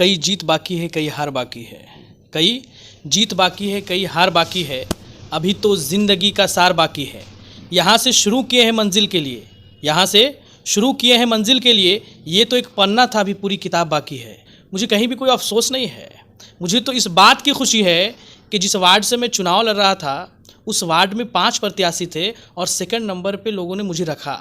कई जीत बाकी है, कई हार बाकी है। कई जीत बाकी है, कई हार बाकी है। अभी तो ज़िंदगी का सार बाकी है। यहाँ से शुरू किए हैं मंजिल के लिए, यहाँ से शुरू किए हैं मंजिल के लिए। ये तो एक पन्ना था, अभी पूरी किताब बाकी है। मुझे कहीं भी कोई अफसोस नहीं है। मुझे तो इस बात की खुशी है कि जिस वार्ड से मैं चुनाव लड़ रहा था, उस वार्ड में 5 प्रत्याशी थे और सेकंड नंबर पे लोगों ने मुझे रखा।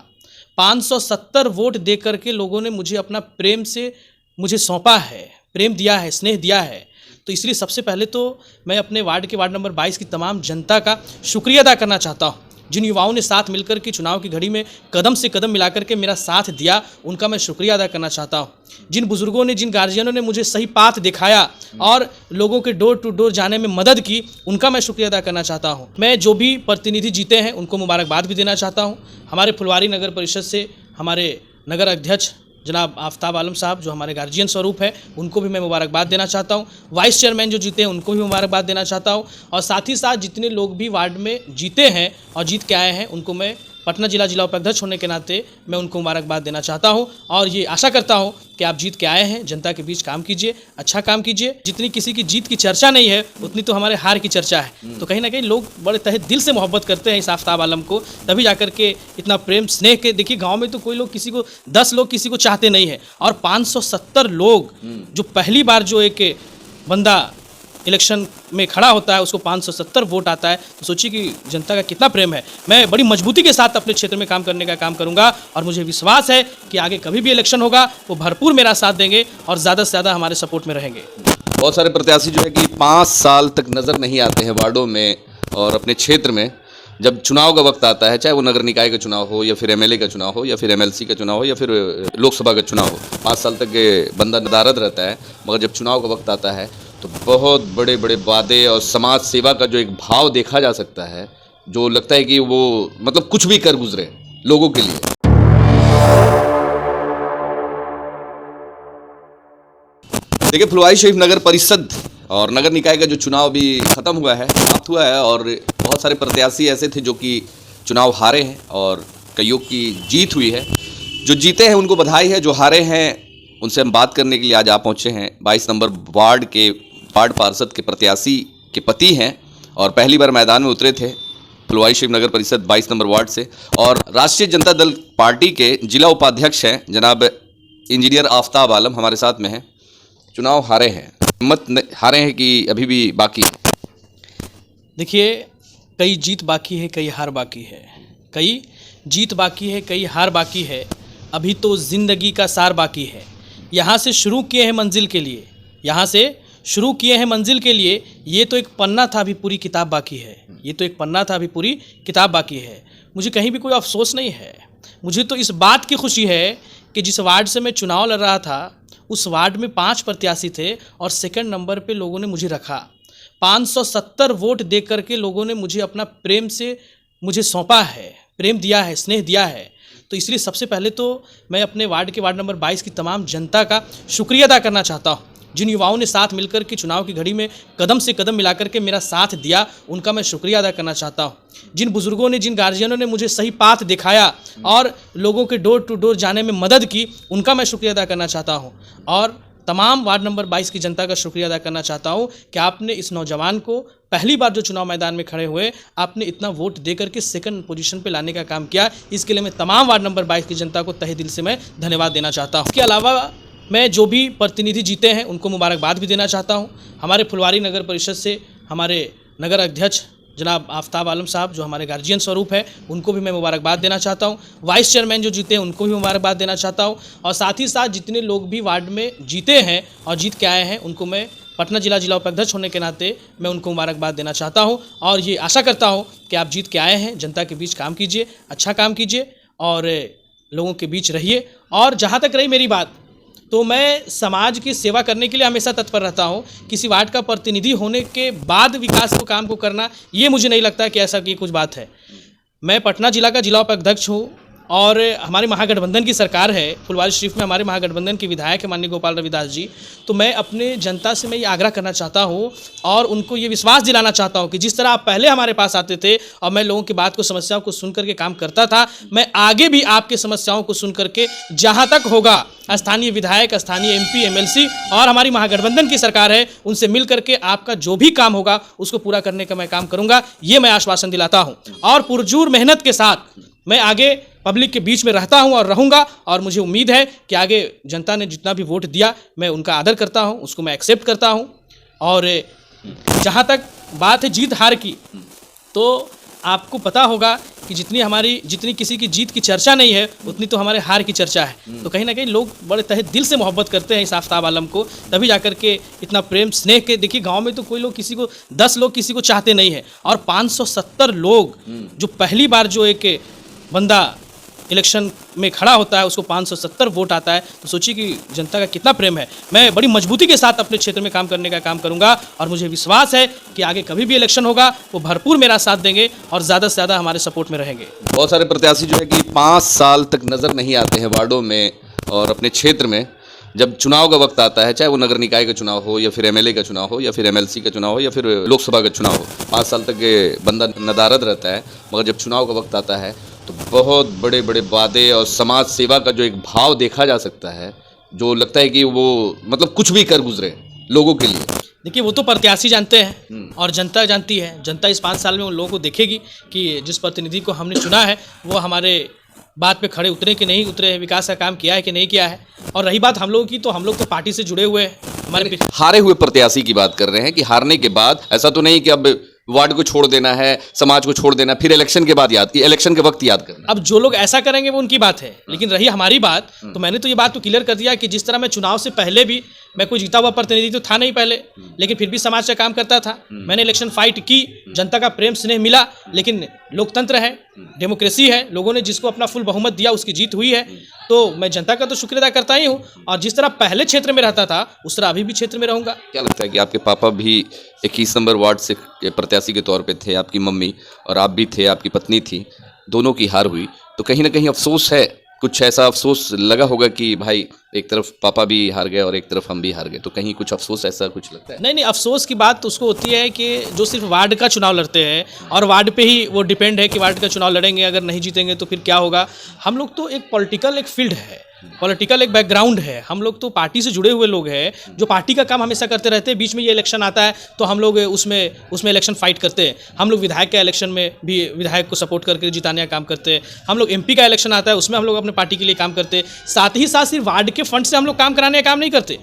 570 वोट दे करके लोगों ने मुझे अपना प्रेम से मुझे सौंपा है, प्रेम दिया है, स्नेह दिया है। तो इसलिए सबसे पहले तो मैं अपने वार्ड नंबर 22 की तमाम जनता का शुक्रिया अदा करना चाहता हूँ। जिन युवाओं ने साथ मिलकर के चुनाव की घड़ी में कदम से कदम मिलाकर के मेरा साथ दिया, उनका मैं शुक्रिया अदा करना चाहता हूँ। जिन बुज़ुर्गों ने, जिन गार्जियनों ने मुझे सही पाथ दिखाया और लोगों के डोर टू डोर जाने में मदद की, उनका मैं शुक्रिया अदा करना चाहता हूँ। मैं जो भी प्रतिनिधि जीते हैं उनको मुबारकबाद भी देना चाहता हूँ। हमारे फुलवारी नगर परिषद से हमारे नगर अध्यक्ष जनाब आफ्ताब आलम साहब, जो हमारे गार्जियन स्वरूप है, उनको भी मैं मुबारकबाद देना चाहता हूँ। वाइस चेयरमैन जो जीते हैं उनको भी मुबारकबाद देना चाहता हूँ। और साथ ही साथ जितने लोग भी वार्ड में जीते हैं और जीत के आए हैं, उनको मैं पटना जिला उपाध्यक्ष होने के नाते मैं उनको मुबारकबाद देना चाहता हूं। और ये आशा करता हूं कि आप जीत के आए हैं, जनता के बीच काम कीजिए, अच्छा काम कीजिए। जितनी किसी की जीत की चर्चा नहीं है, उतनी तो हमारे हार की चर्चा है। तो कहीं ना कहीं लोग बड़े तहे दिल से मोहब्बत करते हैं इस आफ्ताब आलम को, तभी जाकर के इतना प्रेम स्नेह के। देखिए गाँव में तो कोई लोग किसी को 10 लोग किसी को चाहते नहीं है, और 570 लोग जो पहली बार जो एक बंदा इलेक्शन में खड़ा होता है, उसको 570 वोट आता है, तो सोचिए कि जनता का कितना प्रेम है। मैं बड़ी मजबूती के साथ अपने क्षेत्र में काम करने का काम करूंगा, और मुझे विश्वास है कि आगे कभी भी इलेक्शन होगा वो भरपूर मेरा साथ देंगे और ज़्यादा से ज़्यादा हमारे सपोर्ट में रहेंगे। बहुत सारे प्रत्याशी जो है कि 5 साल तक नज़र नहीं आते हैं वार्डों में और अपने क्षेत्र में। जब चुनाव का वक्त आता है, चाहे वो नगर निकाय का चुनाव हो या फिर एमएलए का चुनाव हो या फिर एमएलसी का चुनाव हो या फिर लोकसभा का चुनाव हो, 5 साल तक बंदा नदारद रहता है। मगर जब चुनाव का वक्त आता है तो बहुत बड़े बड़े वादे और समाज सेवा का जो एक भाव देखा जा सकता है, जो लगता है कि वो मतलब कुछ भी कर गुजरे लोगों के लिए। देखिए, फुलवारी शरीफ नगर परिषद और नगर निकाय का जो चुनाव भी ख़त्म हुआ है, समाप्त हुआ है, और बहुत सारे प्रत्याशी ऐसे थे जो कि चुनाव हारे हैं और कईयों की जीत हुई है। जो जीते हैं उनको बधाई है, जो हारे हैं उनसे हम बात करने के लिए आज आप पहुँचे हैं। 22 नंबर वार्ड पार्षद के प्रत्याशी के पति हैं और पहली बार मैदान में उतरे थे फुलवारी शरीफ नगर परिषद 22 नंबर वार्ड से, और राष्ट्रीय जनता दल पार्टी के जिला उपाध्यक्ष हैं जनाब इंजीनियर आफ्ताब आलम हमारे साथ में हैं। चुनाव हारे हैं, हिम्मत हारे हैं कि अभी भी बाकी है? देखिए, कई जीत बाकी है, कई हार बाकी है। कई जीत बाकी है, कई हार बाकी है। अभी तो ज़िंदगी का सार बाकी है। यहाँ से शुरू किए हैं मंजिल के लिए, यहाँ से शुरू किए हैं मंजिल के लिए। ये तो एक पन्ना था, अभी पूरी किताब बाकी है। ये तो एक पन्ना था, अभी पूरी किताब बाकी है। मुझे कहीं भी कोई अफसोस नहीं है। मुझे तो इस बात की खुशी है कि जिस वार्ड से मैं चुनाव लड़ रहा था, उस वार्ड में 5 प्रत्याशी थे और सेकंड नंबर पे लोगों ने मुझे रखा। 570 वोट दे करके लोगों ने मुझे अपना प्रेम से मुझे सौंपा है, प्रेम दिया है, स्नेह दिया है। तो इसलिए सबसे पहले तो मैं अपने वार्ड नंबर 22 की तमाम जनता का शुक्रिया अदा करना चाहता हूँ। जिन युवाओं ने साथ मिलकर के चुनाव की घड़ी में कदम से कदम मिलाकर के मेरा साथ दिया, उनका मैं शुक्रिया अदा करना चाहता हूँ। जिन बुज़ुर्गों ने, जिन गार्जियनों ने मुझे सही पाथ दिखाया और लोगों के डोर टू डोर जाने में मदद की, उनका मैं शुक्रिया अदा करना चाहता हूँ। और तमाम वार्ड नंबर 22 की जनता का शुक्रिया अदा करना चाहता हूँ कि आपने इस नौजवान को पहली बार जो चुनाव मैदान में खड़े हुए, आपने इतना वोट दे करके सेकंड पोजीशन पे लाने का काम किया। इसके लिए मैं तमाम वार्ड नंबर 22 की जनता को तहे दिल से मैं धन्यवाद देना चाहता हूँ। इसके अलावा मैं जो भी प्रतिनिधि जीते हैं उनको मुबारकबाद भी देना चाहता हूँ। हमारे फुलवारी नगर परिषद से हमारे नगर अध्यक्ष जनाब आफ्ताब आलम साहब, जो हमारे गार्जियन स्वरूप है, उनको भी मैं मुबारकबाद देना चाहता हूँ। वाइस चेयरमैन जो जीते हैं उनको भी मुबारकबाद देना चाहता हूँ। और साथ ही साथ जितने लोग भी वार्ड में जीते हैं और जीत के आए हैं, उनको मैं पटना जिला उपाध्यक्ष होने के नाते मैं उनको मुबारकबाद देना चाहता हूँ। और ये आशा करता हूँ कि आप जीत के आए हैं, जनता के बीच काम कीजिए, अच्छा काम कीजिए और लोगों के बीच रहिए। और जहाँ तक रही मेरी बात, तो मैं समाज की सेवा करने के लिए हमेशा तत्पर रहता हूँ। किसी वार्ड का प्रतिनिधि होने के बाद विकास को काम को करना, ये मुझे नहीं लगता कि ऐसा की कुछ बात है। मैं पटना जिला का जिला उपाध्यक्ष हूँ और हमारे महागठबंधन की सरकार है, फुलवारी शरीफ में हमारे महागठबंधन के विधायक है माननीय गोपाल रविदास जी। तो मैं अपने जनता से मैं ये आग्रह करना चाहता हूँ और उनको ये विश्वास दिलाना चाहता हूँ कि जिस तरह आप पहले हमारे पास आते थे और मैं लोगों की बात को, समस्याओं को सुन करके काम करता था, मैं आगे भी आपके समस्याओं को सुन करके जहाँ तक होगा स्थानीय विधायक, स्थानीय एमपी, एमएलसी और हमारी महागठबंधन की सरकार है, उनसे मिल करके आपका जो भी काम होगा उसको पूरा करने का मैं काम करूंगा, ये मैं आश्वासन दिलाता हूं। और पुरजोर मेहनत के साथ मैं आगे पब्लिक के बीच में रहता हूं और रहूंगा और मुझे उम्मीद है कि आगे जनता ने जितना भी वोट दिया मैं उनका आदर करता हूं, उसको मैं एक्सेप्ट करता हूं। और जहां तक बात है जीत हार की, तो आपको पता होगा कि जितनी किसी की जीत की चर्चा नहीं है उतनी तो हमारे हार की चर्चा है। तो कहीं ना कहीं लोग बड़े तहे दिल से मोहब्बत करते हैं इस आफ्ताब आलम को, तभी जाकर के इतना प्रेम स्नेह के। देखिए गांव में तो कोई लोग किसी को 10 लोग किसी को चाहते नहीं है और 570 लोग जो पहली बार जो एक बंदा इलेक्शन में खड़ा होता है उसको 570 वोट आता है, तो सोचिए कि जनता का कितना प्रेम है। मैं बड़ी मजबूती के साथ अपने क्षेत्र में काम करने का काम करूंगा और मुझे विश्वास है कि आगे कभी भी इलेक्शन होगा वो भरपूर मेरा साथ देंगे और ज़्यादा से ज़्यादा हमारे सपोर्ट में रहेंगे। बहुत सारे प्रत्याशी जो है कि 5 साल तक नज़र नहीं आते हैं वार्डों में और अपने क्षेत्र में। जब चुनाव का वक्त आता है, चाहे वो नगर निकाय का चुनाव हो या फिर एमएलए का चुनाव हो या फिर एमएलसी का चुनाव हो या फिर लोकसभा का चुनाव हो, 5 साल तक ये बंदा नदारद रहता है। मगर जब चुनाव का वक्त आता है तो बहुत बड़े बड़े वादे और समाज सेवा का जो एक भाव देखा जा सकता है, जो लगता है कि वो मतलब कुछ भी कर गुजरे लोगों के लिए। देखिए वो तो प्रत्याशी जानते हैं और जनता जानती है। जनता इस 5 साल में उन लोगों को देखेगी कि जिस प्रतिनिधि को हमने चुना है वो हमारे बात पे खड़े उतरे कि नहीं उतरे, विकास का काम किया है कि नहीं किया है। और रही बात हम लोगों की, तो हम लोग तो पार्टी से जुड़े हुए हैं। हमारे हारे हुए प्रत्याशी की बात कर रहे हैं कि हारने के बाद ऐसा तो नहीं कि अब वार्ड को छोड़ देना है, समाज को छोड़ देना, फिर इलेक्शन के बाद इलेक्शन के वक्त याद करना। अब जो लोग ऐसा करेंगे वो उनकी बात है, लेकिन रही हमारी बात, तो मैंने तो ये बात तो क्लियर कर दिया कि जिस तरह मैं चुनाव से पहले भी, मैं कोई जीता हुआ प्रतिनिधि तो था नहीं पहले, लेकिन फिर भी समाज का काम करता था। मैंने इलेक्शन फाइट की, जनता का प्रेम स्नेह मिला, लेकिन लोकतंत्र है, डेमोक्रेसी है, लोगों ने जिसको अपना फुल बहुमत दिया उसकी जीत हुई है। तो मैं जनता का तो शुक्रिया अदा करता ही हूँ और जिस तरह पहले क्षेत्र में रहता था उस तरह अभी भी क्षेत्र में रहूँगा। क्या लगता है कि आपके पापा भी 21 नंबर वार्ड से प्रत्याशी के तौर पे थे, आपकी मम्मी और आप भी थे, आपकी पत्नी थी, दोनों की हार हुई, तो कहीं ना कहीं अफसोस है, कुछ ऐसा अफसोस लगा होगा कि भाई एक तरफ पापा भी हार गए और एक तरफ हम भी हार गए, तो कहीं कुछ अफसोस ऐसा कुछ लगता है? नहीं, अफसोस की बात तो उसको होती है कि जो सिर्फ वार्ड का चुनाव लड़ते हैं और वार्ड पे ही वो डिपेंड है कि वार्ड का चुनाव लड़ेंगे, अगर नहीं जीतेंगे तो फिर क्या होगा। हम लोग तो एक पॉलिटिकल एक फील्ड है, पॉलिटिकल एक बैकग्राउंड है, हम लोग तो पार्टी से जुड़े हुए लोग हैं जो पार्टी का काम हमेशा करते रहते हैं। बीच में ये इलेक्शन आता है तो हम लोग उसमें इलेक्शन फाइट करते हैं। हम लोग विधायक का इलेक्शन में भी विधायक को सपोर्ट करके जिताने का काम करते हैं। हम लोग एमपी का इलेक्शन आता है उसमें हम लोग अपने पार्टी के लिए काम करते हैं। साथ ही साथ सिर्फ वार्ड के फंड से हम लोग काम कराने का काम नहीं करते,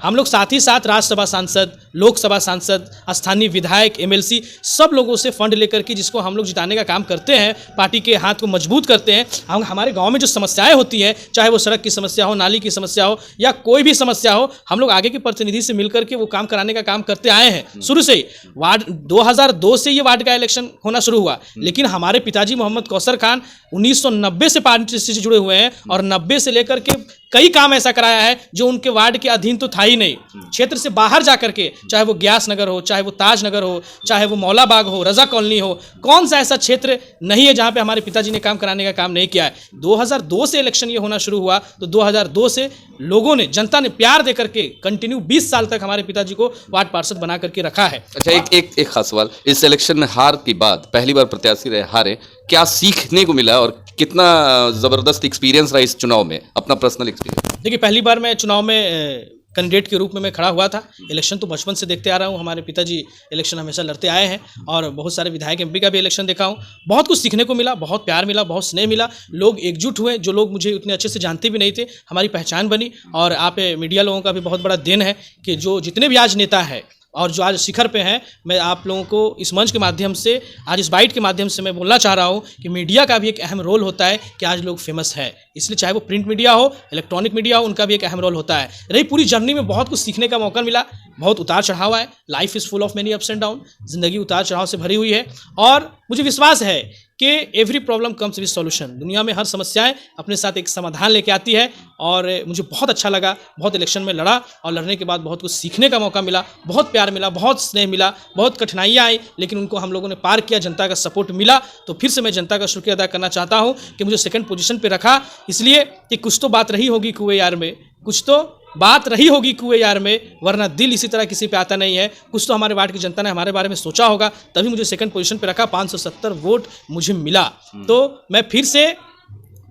हम लोग साथ ही साथ राज्यसभा सांसद, लोकसभा सांसद, स्थानीय विधायक, एमएलसी सब लोगों से फंड लेकर के जिसको हम लोग जिताने का काम करते हैं, पार्टी के हाथ को मजबूत करते हैं। हम हमारे गाँव में जो समस्याएं होती हैं, चाहे वो सड़क की समस्या हो, नाली की समस्या हो या कोई भी समस्या हो, हम लोग आगे के प्रतिनिधि से मिलकर के वो काम कराने का काम करते आए हैं शुरू से ही। वार्ड 2002 से ये वार्ड का इलेक्शन होना शुरू हुआ, लेकिन हमारे पिताजी मोहम्मद कौसर खान 1990 से पार्टी से जुड़े हुए हैं और 90 से लेकर के कई काम ऐसा कराया है जो उनके वार्ड के अधीन तो था ही नहीं। क्षेत्र से बाहर जाकर के, चाहे वो ग्यास नगर हो, चाहे वो ताज नगर हो, चाहे वो मौला बाग हो, रजा कॉलोनी हो, कौन सा ऐसा क्षेत्र नहीं है जहां पे हमारे पिताजी ने काम कराने का काम नहीं किया है। 2002 से इलेक्शन ये होना शुरू हुआ, तो 2002 से लोगों ने, जनता ने प्यार दे करके कंटिन्यू 20 साल तक हमारे पिताजी को वार्ड पार्षद बना करके रखा है। अच्छा, एक खास सवाल, इस इलेक्शन में हार के बाद पहली बार प्रत्याशी रहे, हारे, क्या सीखने को मिला और कितना ज़बरदस्त एक्सपीरियंस रहा इस चुनाव में, अपना पर्सनल एक्सपीरियंस? देखिए पहली बार मैं चुनाव में कैंडिडेट के रूप में मैं खड़ा हुआ था। इलेक्शन तो बचपन से देखते आ रहा हूँ, हमारे पिताजी इलेक्शन हमेशा लड़ते आए हैं और बहुत सारे विधायक एमपी का भी इलेक्शन देखा हूँ। बहुत कुछ सीखने को मिला, बहुत प्यार मिला, बहुत स्नेह मिला, लोग एकजुट हुए, जो लोग मुझे उतने अच्छे से जानते भी नहीं थे, हमारी पहचान बनी। और आप मीडिया लोगों का भी बहुत बड़ा देन है कि जो जितने भी आज नेता हैं और जो आज शिखर पे हैं, मैं आप लोगों को इस मंच के माध्यम से, आज इस बाइट के माध्यम से मैं बोलना चाह रहा हूँ कि मीडिया का भी एक अहम रोल होता है कि आज लोग फेमस है। इसलिए चाहे वो प्रिंट मीडिया हो, इलेक्ट्रॉनिक मीडिया हो, उनका भी एक अहम रोल होता है। रही पूरी जर्नी में बहुत कुछ सीखने का मौका मिला, बहुत उतार चढ़ाव है। Life is full of many ups and down, जिंदगी उतार चढ़ाव से भरी हुई है और मुझे विश्वास है कि every problem comes with solution. दुनिया में हर समस्याएं अपने साथ एक समाधान लेके आती है और मुझे बहुत अच्छा लगा। बहुत इलेक्शन में लड़ा और लड़ने के बाद बहुत कुछ सीखने का मौका मिला, बहुत प्यार मिला, बहुत स्नेह मिला, बहुत कठिनाइयाँ आई, लेकिन उनको हम लोगों ने पार किया, जनता का सपोर्ट मिला। तो फिर से मैं जनता का शुक्रिया अदा करना चाहता हूँ कि मुझे सेकंड पोजीशन पे रखा, इसलिए कि कुछ तो बात रही होगी कुएं यार में, कुछ तो बात रही होगी कुएं यार में, वरना दिल इसी तरह किसी पे आता नहीं है। कुछ तो हमारे वार्ड की जनता ने हमारे बारे में सोचा होगा, तभी मुझे सेकंड पोजीशन पे रखा। 570 वोट मुझे मिला। तो मैं फिर से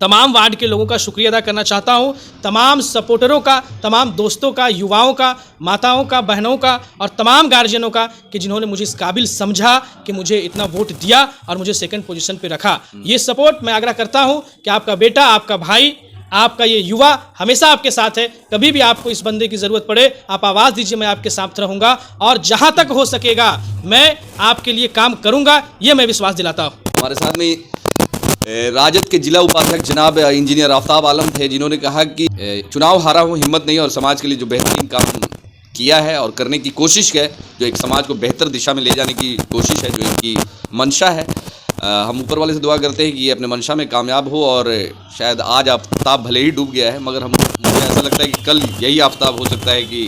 तमाम वार्ड के लोगों का शुक्रिया अदा करना चाहता हूँ, तमाम सपोर्टरों का, तमाम दोस्तों का, युवाओं का, माताओं का, बहनों का और तमाम गार्जियनों का कि जिन्होंने मुझे इस काबिल समझा कि मुझे इतना वोट दिया और मुझे सेकंड पोजीशन पे रखा। ये सपोर्ट मैं आग्रह करता हूँ कि आपका बेटा, आपका भाई, आपका ये युवा हमेशा आपके साथ है। कभी भी आपको इस बंदे की ज़रूरत पड़े, आप आवाज़ दीजिए, मैं आपके साथ रहूँगा और जहाँ तक हो सकेगा मैं आपके लिए काम करूँगा, ये मैं विश्वास दिलाता हूँ। हमारे साथ में राजद के जिला उपाध्यक्ष जनाब इंजीनियर आफ्ताब आलम थे, जिन्होंने कहा कि चुनाव हारा हूँ, हिम्मत नहीं, और समाज के लिए जो बेहतरीन काम किया है और करने की कोशिश है, जो एक समाज को बेहतर दिशा में ले जाने की कोशिश है, जो इनकी मंशा है, हम ऊपर वाले से दुआ करते हैं कि ये अपने मंशा में कामयाब हो। और शायद आज आफ्ताब भले ही डूब गया है, मगर मुझे ऐसा लगता है कि कल यही आफ्ताब हो सकता है कि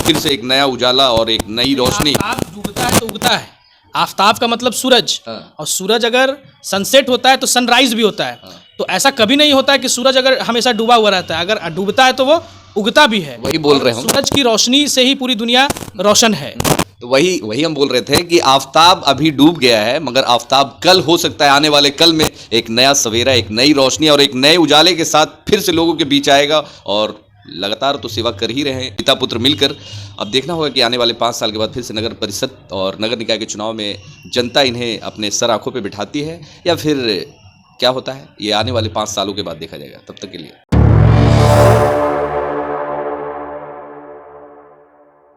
फिर से एक नया उजाला और एक नई रोशनी। आफ्ताब डूबता है तो उगता है। आफ्ताब का मतलब सूरज, और सूरज अगर सनसेट होता है तो सनराइज भी होता है। तो ऐसा कभी नहीं होता है कि सूरज अगर हमेशा डूबा हुआ रहता है, अगर डूबता है तो वो उगता भी है। वही बोल रहे हैं, सूरज की रोशनी से ही पूरी दुनिया रोशन है। तो वही हम बोल रहे थे कि आफ्ताब अभी डूब गया है, मगर आफ्ताब कल हो सकता है, आने वाले कल में एक नया सवेरा, एक नई रोशनी और एक नए उजाले के साथ फिर से लोगों के बीच आएगा। और लगातार तो सेवा कर ही रहे हैं पिता पुत्र मिलकर। अब देखना होगा कि आने वाले 5 साल के बाद फिर से नगर परिषद और नगर निकाय के चुनाव में जनता इन्हें अपने सर आंखों पे बिठाती है या फिर क्या होता है, ये आने वाले 5 सालों के बाद देखा जाएगा। तब तक के लिए